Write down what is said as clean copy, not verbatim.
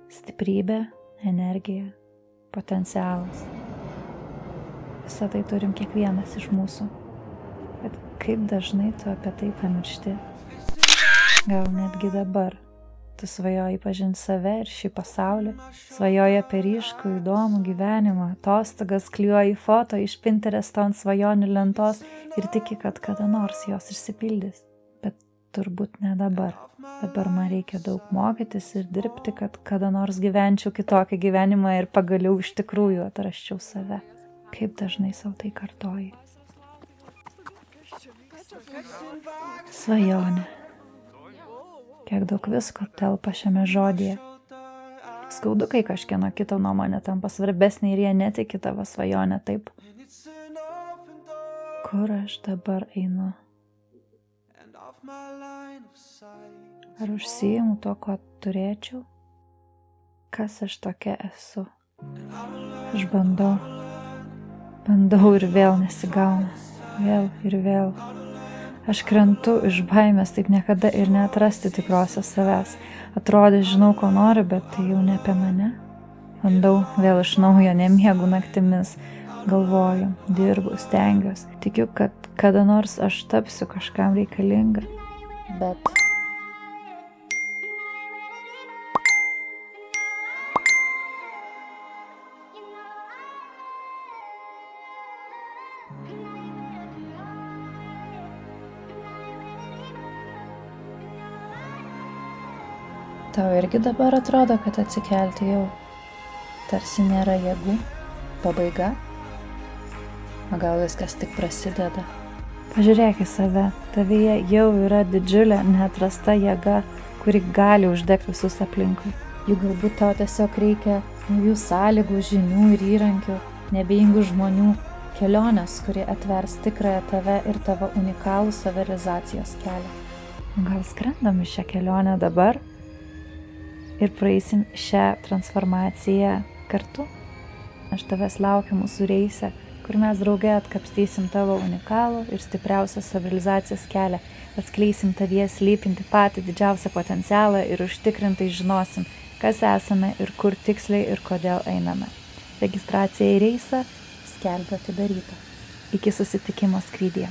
Stiprybė, energija, potencialas. Visą tai turim kiekvienas iš mūsų. Bet kaip dažnai tu apie tai pamiršti? Gal netgi dabar. Tu svajoji pažinti save ir šį pasaulį, svajoji apie ryškų, įdomų gyvenimą, atostogas, klijuoji foto iš Pinteresto ant svajonių lentos ir tiki, kad kada nors jos išsipildys. Bet turbūt ne dabar. Dabar man reikia daug mokytis ir dirbti, kad kada nors gyvenčiau kitokį gyvenimą ir pagaliau iš tikrųjų atrasčiau save. Kaip dažnai savo tai kartoji? Svajonė. Kiek daug visko telpa šiame žodyje. Skaudu, kai kažkieno kito nuomonė tampa svarbesnė ir jie netiki tavo svajonę taip. Kur aš dabar einu? Ar užsiimu to, ko turėčiau? Kas aš tokia esu? Aš bandau ir vėl nesigauna. Vėl ir vėl. Aš krentu iš baimės taip niekada ir neatrasti tikrosios savęs. Atrodė, žinau, ko noriu, bet tai jau ne apie mane. Bandau vėl iš naujo, nemiegu naktimis. Galvoju, dirbu, stengiuosi. Tikiu, kad kada nors aš tapsiu kažkam reikalinga. Bet... Tau irgi dabar atrodo, kad atsikelti jau tarsi nėra jėgų, pabaiga? O gal viskas tik prasideda? Pažiūrėk į save, tavyje jau yra didžiulė neatrasta jėga, kuri gali uždegti visus aplinkui. Juk galbūt tau tiesiog reikia naujų sąlygų, žinių ir įrankių, nebejingų žmonių, kelionės, kuri atvers tikrąją tave ir tavo unikalų savirealizacijos kelią. Gal skrendam į šią kelionę dabar? Ir praeisim šią transformaciją kartu. Aš tavęs laukiu mūsų reise, kur mes drauge atkapstysim tavo unikalų ir stipriausią savirealizacijos kelią, atskleisim tavyje slypinti patį didžiausią potencialą ir užtikrintai žinosim, kas esame ir kur tiksliai ir kodėl einame. Registracija į reisą skelbia atidaryta. Iki susitikimo skrydyje.